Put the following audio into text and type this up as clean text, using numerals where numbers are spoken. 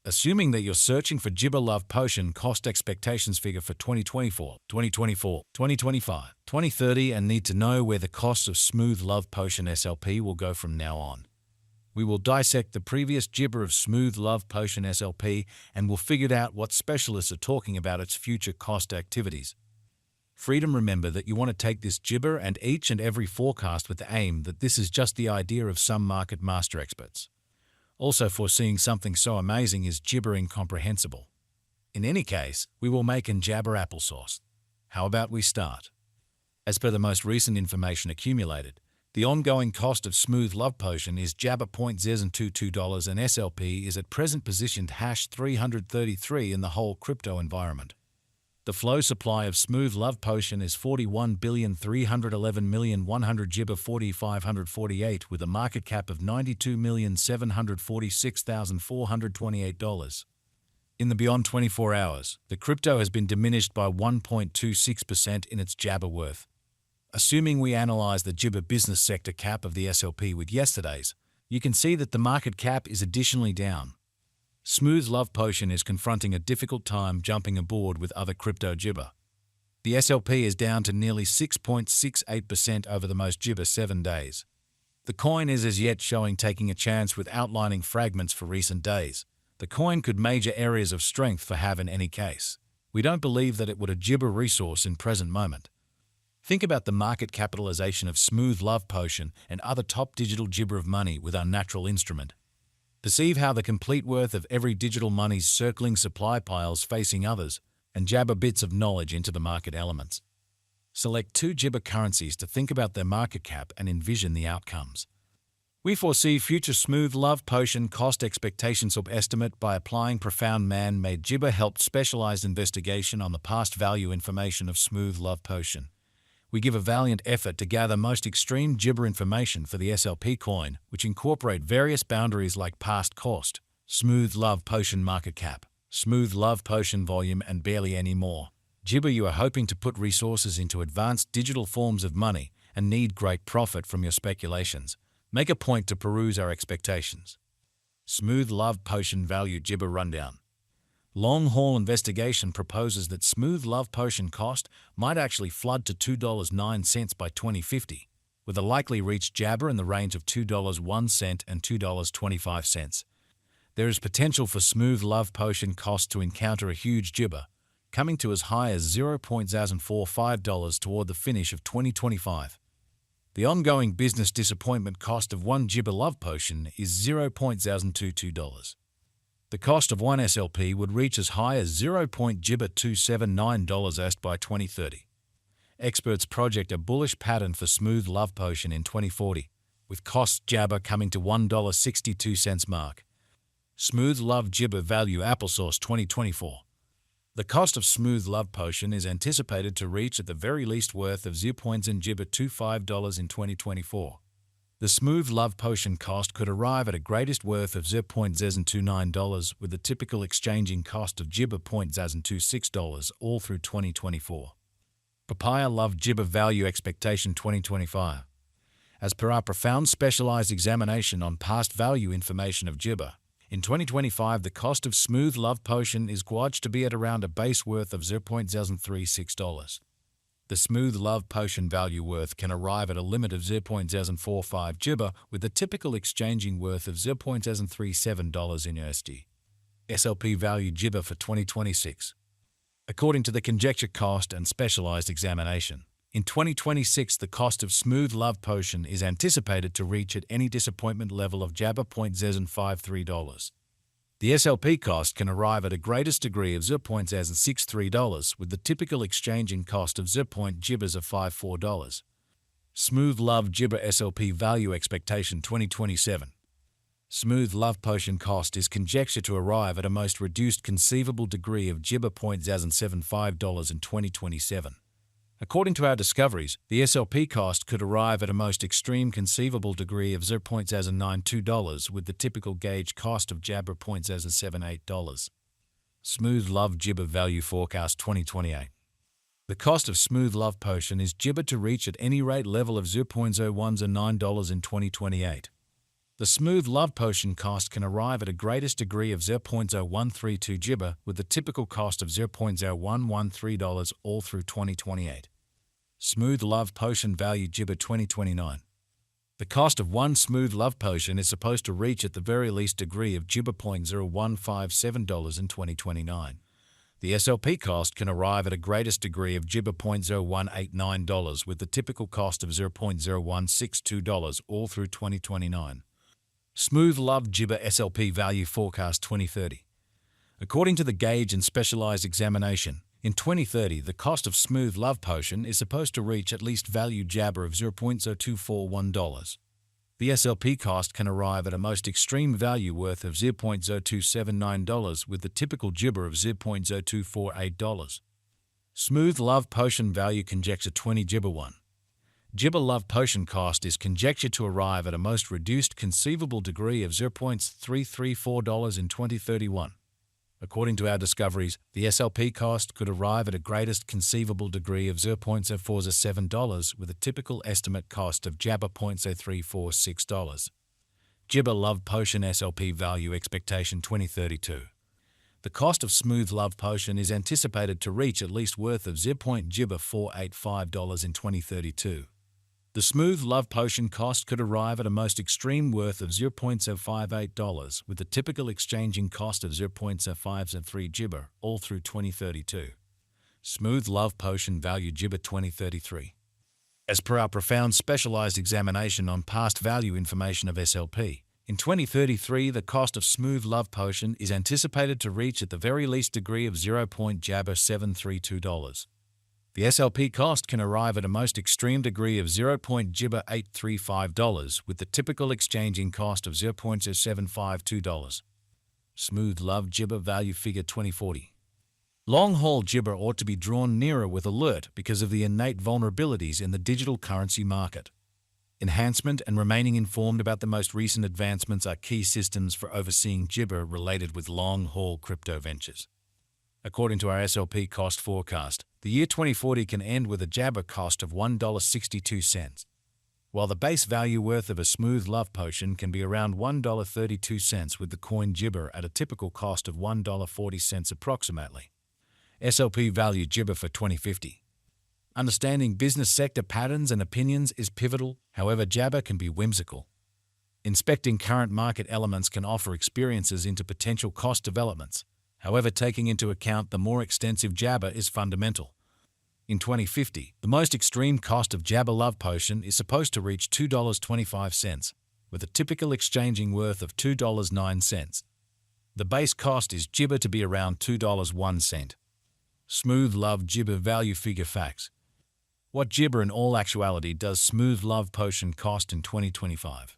Assuming that you're searching for Gibber Love Potion cost expectations figure for 2024, 2024, 2025, 2030 and need to know where the cost of Smooth Love Potion SLP will go from now on. We will dissect the previous Gibber of Smooth Love Potion SLP and will figure out what specialists are talking about its future cost activities. Freedom, remember that you want to take this Gibber and each and every forecast with the aim that this is just the idea of some market master experts. Also, foreseeing something so amazing is Gibber incomprehensible. In any case, we will make and jabber applesauce. How about we start? As per the most recent information accumulated, the ongoing cost of Smooth Love Potion is Jabber $0.022 and SLP is at present positioned #333 in the whole crypto environment. The flow supply of Smooth Love Potion is 41,311,100 Gibber 4,548 with a market cap of $92,746,428. In the beyond 24 hours, the crypto has been diminished by 1.26% in its Jabber worth. Assuming we analyze the Gibber business sector cap of the SLP with yesterday's, you can see that the market cap is additionally down. Smooth Love Potion is confronting a difficult time jumping aboard with other crypto Gibber. The SLP is down to nearly 6.68% over the most Gibber 7 days. The coin is as yet showing taking a chance with outlining fragments for recent days. The coin could major areas of strength for have in any case. We don't believe that it would a Gibber resource in present moment. Think about the market capitalization of Smooth Love Potion and other top digital Gibber of money with our natural instrument. Perceive how the complete worth of every digital money's circling supply piles facing others and jabber bits of knowledge into the market elements. Select 2 Gibber currencies to think about their market cap and envision the outcomes. We foresee future Smooth Love Potion cost expectation sub-estimate by applying profound man-made Gibber-helped specialized investigation on the past value information of Smooth Love Potion. We give a valiant effort to gather most extreme Gibber information for the SLP coin, which incorporate various boundaries like past cost, Smooth Love Potion market cap, Smooth Love Potion volume, and barely any more. Gibber, you are hoping to put resources into advanced digital forms of money and need great profit from your speculations. Make a point to peruse our expectations. Smooth Love Potion value Gibber rundown. Long-haul investigation proposes that Smooth Love Potion cost might actually flood to $2.09 by 2050, with a likely reach Jabber in the range of $2.01 and $2.25. There is potential for Smooth Love Potion cost to encounter a huge Gibber, coming to as high as $0.045 toward the finish of 2025. The ongoing business disappointment cost of 1 Gibber Love Potion is $0.022. The cost of 1 SLP would reach as high as $0.279 by 2030. Experts project a bullish pattern for Smooth Love Potion in 2040, with cost Jabber coming to $1.62 mark. Smooth Love Gibber value applesauce 2024. The cost of Smooth Love Potion is anticipated to reach at the very least worth of $0.25 in 2024. The Smooth Love Potion cost could arrive at a greatest worth of $0.029 with the typical exchanging cost of Gibber $0.026 all through 2024. Papaya Love Gibber value expectation 2025. As per our profound specialized examination on past value information of Gibber, in 2025 the cost of Smooth Love Potion is gauged to be at around a base worth of $0.036. The Smooth Love Potion value worth can arrive at a limit of $0.045 Gibber with the typical exchanging worth of $0.037 in USD. SLP value Gibber for 2026. According to the conjecture cost and specialized examination, in 2026 the cost of Smooth Love Potion is anticipated to reach at any disappointment level of Jabber $0.053. The SLP cost can arrive at a greatest degree of $0.063 with the typical exchanging cost of $0.54. Smooth Love Gibber SLP value expectation 2027. Smooth Love Potion cost is conjectured to arrive at a most reduced conceivable degree of Gibber $0.075 in 2027. According to our discoveries, the SLP cost could arrive at a most extreme conceivable degree of $0.092 with the typical gauge cost of Jabber $0.078. Smooth Love Gibber value forecast 2028. The cost of Smooth Love Potion is Gibber to reach at any rate level of $0.0109 in 2028. The Smooth Love Potion cost can arrive at a greatest degree of 0.0132 gibber, with the typical cost of $0.0113 all through 2028. Smooth Love Potion value gibber 2029. The cost of one Smooth Love Potion is supposed to reach at the very least degree of gibber $0.0157 in 2029. The SLP cost can arrive at a greatest degree of gibber $0.0189, with the typical cost of $0.0162 all through 2029. Smooth Love Gibber SLP Value Forecast 2030. According to the Gauge and Specialized Examination, in 2030 the cost of Smooth Love Potion is supposed to reach at least value jabber of $0.0241. The SLP cost can arrive at a most extreme value worth of $0.0279, with the typical gibber of $0.0248. Smooth Love Potion Value Conjecture 20 Gibber 1. Gibber Love Potion cost is conjectured to arrive at a most reduced conceivable degree of $0.334 in 2031. According to our discoveries, the SLP cost could arrive at a greatest conceivable degree of $0.0447, with a typical estimate cost of jabber $0.0346. Gibber Love Potion SLP Value Expectation 2032. The cost of Smooth Love Potion is anticipated to reach at least worth of $0.485 in 2032. The Smooth Love Potion cost could arrive at a most extreme worth of $0.058, with the typical exchanging cost of $0.0503 gibber all through 2032. Smooth Love Potion Value Gibber 2033. As per our profound specialized examination on past value information of SLP, in 2033 the cost of Smooth Love Potion is anticipated to reach at the very least degree of $0.732. The SLP cost can arrive at a most extreme degree of $0.835, with the typical exchanging cost of $0.0752. Smooth Love Gibber Value Figure 2040. Long-haul gibber ought to be drawn nearer with alert because of the innate vulnerabilities in the digital currency market. Enhancement and remaining informed about the most recent advancements are key systems for overseeing gibber related with long-haul crypto ventures. According to our SLP cost forecast, the year 2040 can end with a jabber cost of $1.62, while the base value worth of a Smooth Love Potion can be around $1.32, with the coin gibber at a typical cost of $1.40 approximately. SLP Value Gibber for 2050. Understanding business sector patterns and opinions is pivotal, however jabber can be whimsical. Inspecting current market elements can offer experiences into potential cost developments. However, taking into account the more extensive jabber is fundamental. In 2050, the most extreme cost of Jabber Love Potion is supposed to reach $2.25, with a typical exchanging worth of $2.09. The base cost is gibber to be around $2.01. Smooth Love Gibber Value Figure Facts. What gibber in all actuality does Smooth Love Potion cost in 2025?